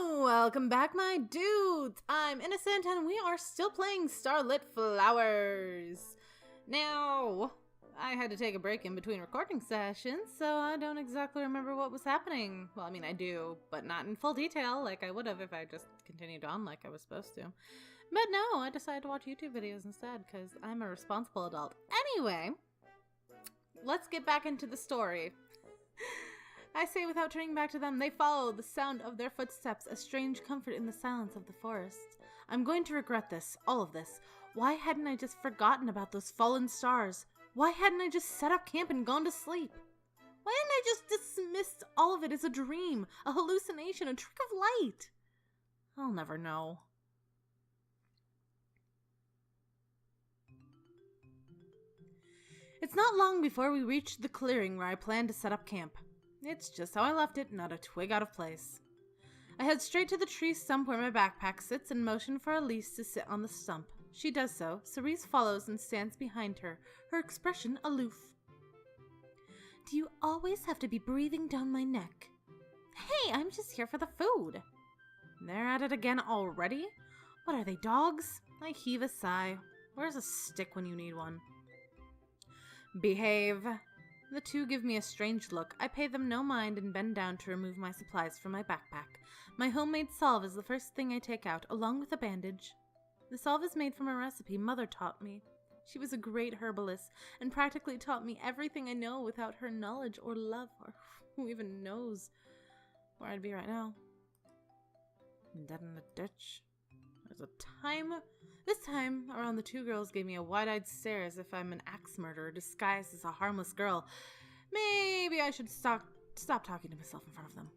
Welcome back, my dudes! I'm Innocent and we are still playing Starlit Flowers. Now, I had to take a break in between recording sessions, so I don't exactly remember what was happening. Well, I mean, I do, but not in full detail like I would have if I just continued on like I was supposed to. But no, I decided to watch YouTube videos instead because I'm a responsible adult. Anyway, let's get back into the story. I say without turning back to them, they follow the sound of their footsteps, a strange comfort in the silence of the forest. I'm going to regret this, all of this. Why hadn't I just forgotten about those fallen stars? Why hadn't I just set up camp and gone to sleep? Why hadn't I just dismissed all of it as a dream, a hallucination, a trick of light? I'll never know. It's not long before we reach the clearing where I plan to set up camp. It's just how I left it, not a twig out of place. I head straight to the tree stump where my backpack sits and motion for Elise to sit on the stump. She does so. Cerise follows and stands behind her, her expression aloof. Do you always have to be breathing down my neck? Hey, I'm just here for the food. They're at it again already? What are they, dogs? I heave a sigh. Where's a stick when you need one? Behave. The two give me a strange look. I pay them no mind and bend down to remove my supplies from my backpack. My homemade salve is the first thing I take out, along with a bandage. The salve is made from a recipe Mother taught me. She was a great herbalist and practically taught me everything I know without her knowledge or love, or who even knows where I'd be right now. Dead in a ditch. There's a time. This time around, the two girls gave me a wide-eyed stare as if I'm an axe murderer disguised as a harmless girl. Maybe I should stop talking to myself in front of them.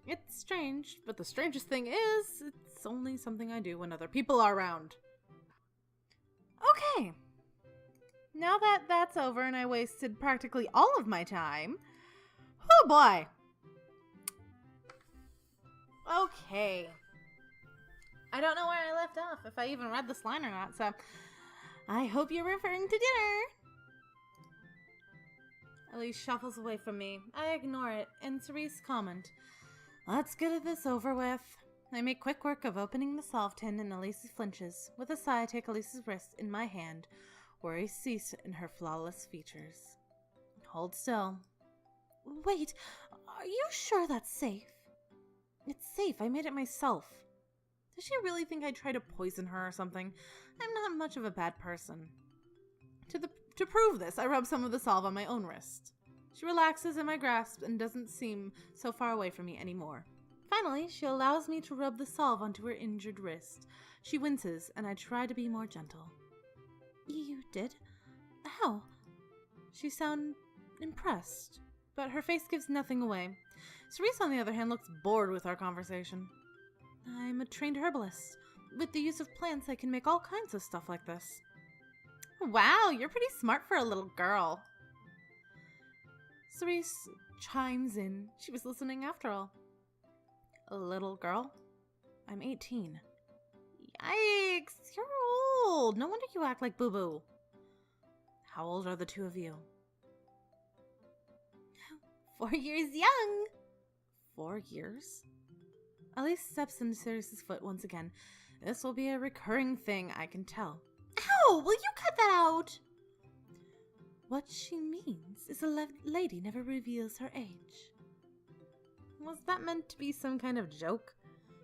It's strange, but the strangest thing is, it's only something I do when other people are around. Okay. Now that that's over and I wasted practically all of my time. Oh boy. Okay. I don't know where I left off, if I even read this line or not, so I hope you're referring to dinner. Elise shuffles away from me. I ignore it, and Cerise comment. Let's get this over with. I make quick work of opening the salve tin, and Elise flinches. With a sigh, I take Elise's wrist in my hand, worry cease in her flawless features. Hold still. Wait, are you sure that's safe? It's safe. I made it myself. Does she really think I'd try to poison her or something? I'm not much of a bad person. To prove this, I rub some of the salve on my own wrist. She relaxes in my grasp and doesn't seem so far away from me anymore. Finally, she allows me to rub the salve onto her injured wrist. She winces, and I try to be more gentle. You did? How? She sounds impressed, but her face gives nothing away. Cerise, on the other hand, looks bored with our conversation. I'm a trained herbalist. With the use of plants, I can make all kinds of stuff like this. Wow, you're pretty smart for a little girl. Cerise chimes in. She was listening after all. A little girl? I'm 18. Yikes, you're old. No wonder you act like boo-boo. How old are the two of you? 4 years young. 4 years? Elise steps into Ceris's foot once again. This will be a recurring thing, I can tell. Ow! Will you cut that out? What she means is a lady never reveals her age. Was that meant to be some kind of joke?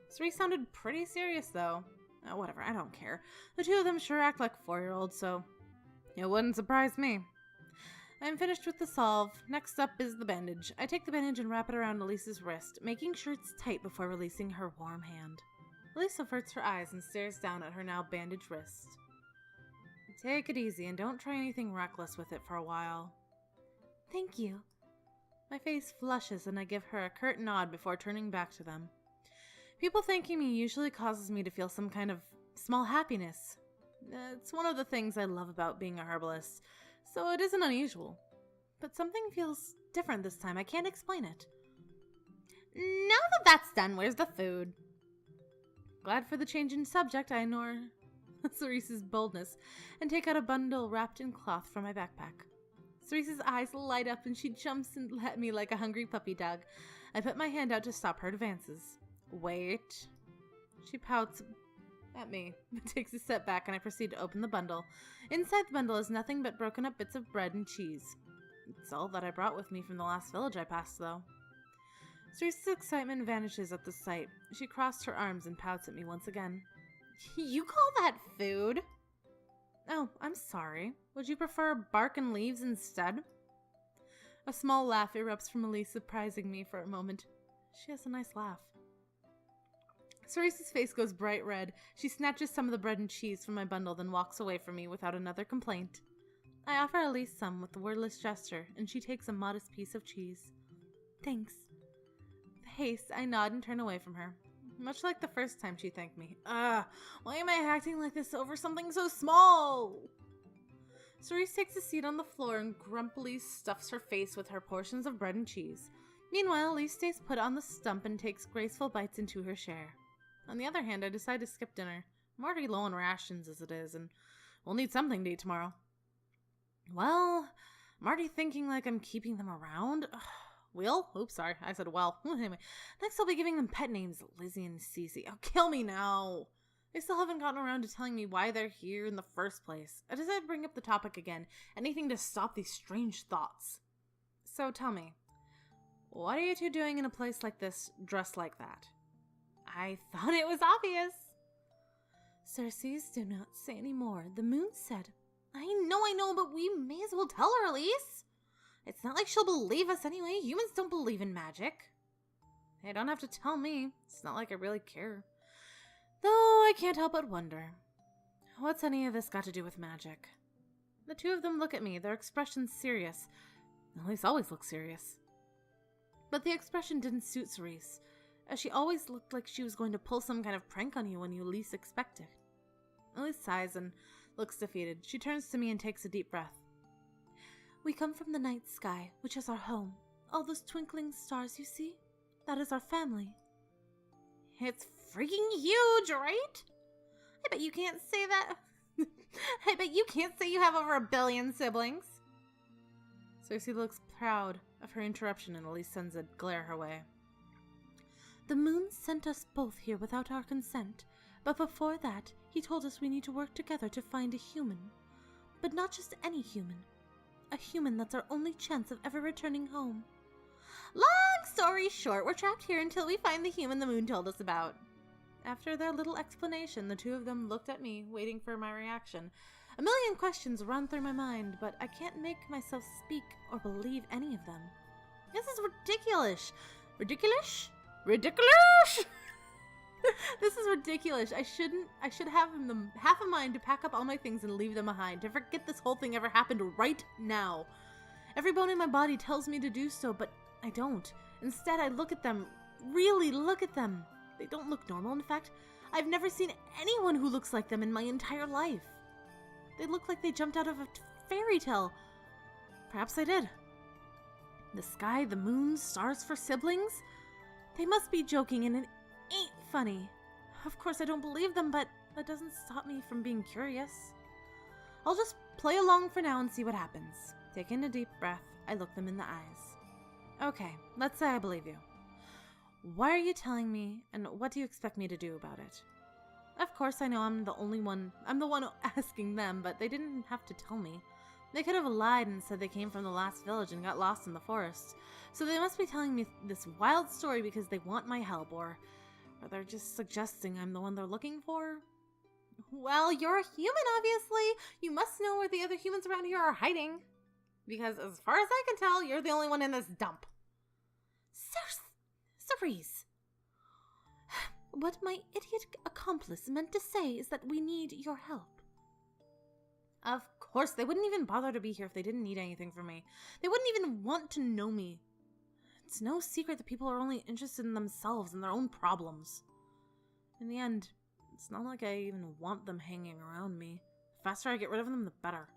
Cerise sounded pretty serious, though. Whatever, I don't care. The two of them sure act like 4-year-olds, so it wouldn't surprise me. I'm finished with the salve. Next up is the bandage. I take the bandage and wrap it around Elise's wrist, making sure it's tight before releasing her warm hand. Elise averts her eyes and stares down at her now bandaged wrist. Take it easy and don't try anything reckless with it for a while. Thank you. My face flushes and I give her a curt nod before turning back to them. People thanking me usually causes me to feel some kind of small happiness. It's one of the things I love about being a herbalist, so it isn't unusual. But something feels different this time. I can't explain it. Now that that's done, where's the food? Glad for the change in subject, I ignore Cerise's boldness and take out a bundle wrapped in cloth from my backpack. Cerise's eyes light up and she jumps at me like a hungry puppy dog. I put my hand out to stop her advances. Wait. She pouts at me, but takes a step back, and I proceed to open the bundle. Inside the bundle is nothing but broken up bits of bread and cheese. It's all that I brought with me from the last village I passed, though. Cerise's excitement vanishes at the sight. She crossed her arms and pouts at me once again. You call that food? Oh, I'm sorry. Would you prefer bark and leaves instead? A small laugh erupts from Elise, surprising me for a moment. She has a nice laugh. Cerise's face goes bright red. She snatches some of the bread and cheese from my bundle, then walks away from me without another complaint. I offer Elise some with a wordless gesture, and she takes a modest piece of cheese. Thanks. With haste, I nod and turn away from her. Much like the first time she thanked me. Why am I acting like this over something so small? Cerise takes a seat on the floor and grumpily stuffs her face with her portions of bread and cheese. Meanwhile, Elise stays put on the stump and takes graceful bites into her share. On the other hand, I decide to skip dinner. I'm already low on rations as it is, and we'll need something to eat tomorrow. Well, I'm already thinking like I'm keeping them around. Will? Oops, sorry. I said well. Anyway, next I'll be giving them pet names, Lizzie and Cece. Oh, kill me now. They still haven't gotten around to telling me why they're here in the first place. I decided to bring up the topic again. Anything to stop these strange thoughts. So tell me, what are you two doing in a place like this, dressed like that? I thought it was obvious. Ceres, do not say any more. The moon said. I know, but we may as well tell her, Elise. It's not like she'll believe us anyway. Humans don't believe in magic. They don't have to tell me. It's not like I really care. Though I can't help but wonder. What's any of this got to do with magic? The two of them look at me, their expressions serious. Elise always looks serious. But the expression didn't suit Cerise, as she always looked like she was going to pull some kind of prank on you when you least expect it. Elise sighs and looks defeated. She turns to me and takes a deep breath. We come from the night sky, which is our home. All those twinkling stars you see? That is our family. It's freaking huge, right? I bet you can't say that. I bet you can't say you have over 1 billion siblings. Cersei looks proud of her interruption, and Elise sends a glare her way. The moon sent us both here without our consent, but before that, he told us we need to work together to find a human. But not just any human. A human that's our only chance of ever returning home. Long story short, we're trapped here until we find the human the moon told us about. After their little explanation, the two of them looked at me, waiting for my reaction. A million questions run through my mind, but I can't make myself speak or believe any of them. This is ridiculous. Ridiculous? Ridiculous? This is ridiculous. I should have half a mind to pack up all my things and leave them behind, to forget this whole thing ever happened right now. Every bone in my body tells me to do so, but I don't. Instead, I look at them, really look at them. They don't look normal. In fact, I've never seen anyone who looks like them in my entire life. They look like they jumped out of a fairy tale. Perhaps I did. The sky, the moon, stars for siblings? They must be joking, and it ain't funny. Of course, I don't believe them, but that doesn't stop me from being curious. I'll just play along for now and see what happens. Taking a deep breath, I look them in the eyes. Okay, let's say I believe you. Why are you telling me, and what do you expect me to do about it? Of course, I know I'm the one asking them, but they didn't have to tell me. They could have lied and said they came from the last village and got lost in the forest. So they must be telling me this wild story because they want my help, or they're just suggesting I'm the one they're looking for. Well, you're a human, obviously. You must know where the other humans around here are hiding. Because as far as I can tell, you're the only one in this dump. Cerise. What my idiot accomplice meant to say is that we need your help. Of course, they wouldn't even bother to be here if they didn't need anything from me. They wouldn't even want to know me. It's no secret that people are only interested in themselves and their own problems. In the end, it's not like I even want them hanging around me. The faster I get rid of them, the better.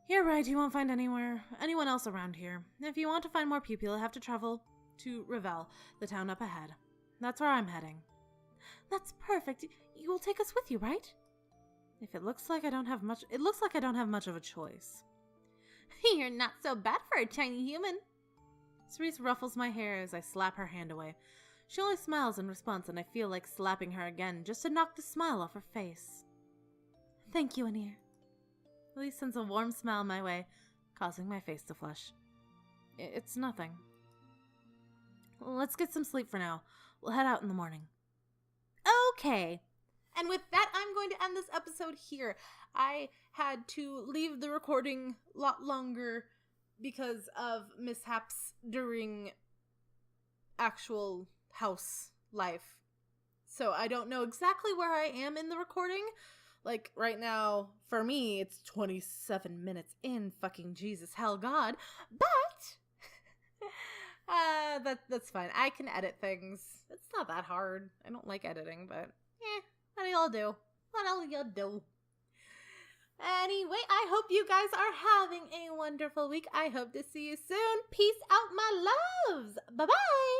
You're right, you won't find anyone else around here. If you want to find more people, you'll have to travel to Revel, the town up ahead. That's where I'm heading. That's perfect. You will take us with you, right? If it looks like I don't have much of a choice. You're not so bad for a tiny human. Cerise ruffles my hair as I slap her hand away. She only smiles in response, and I feel like slapping her again just to knock the smile off her face. Thank you, Anir. Elise sends a warm smile my way, causing my face to flush. It's nothing. Let's get some sleep for now. We'll head out in the morning. Okay. And with that, I'm going to end this episode here. I had to leave the recording a lot longer because of mishaps during actual house life. So I don't know exactly where I am in the recording. Like, right now, for me, it's 27 minutes in. Fucking Jesus, hell God. But that's fine. I can edit things. It's not that hard. I don't like editing, but what do y'all do? What all y'all do? Anyway, I hope you guys are having a wonderful week. I hope to see you soon. Peace out, my loves. Bye-bye.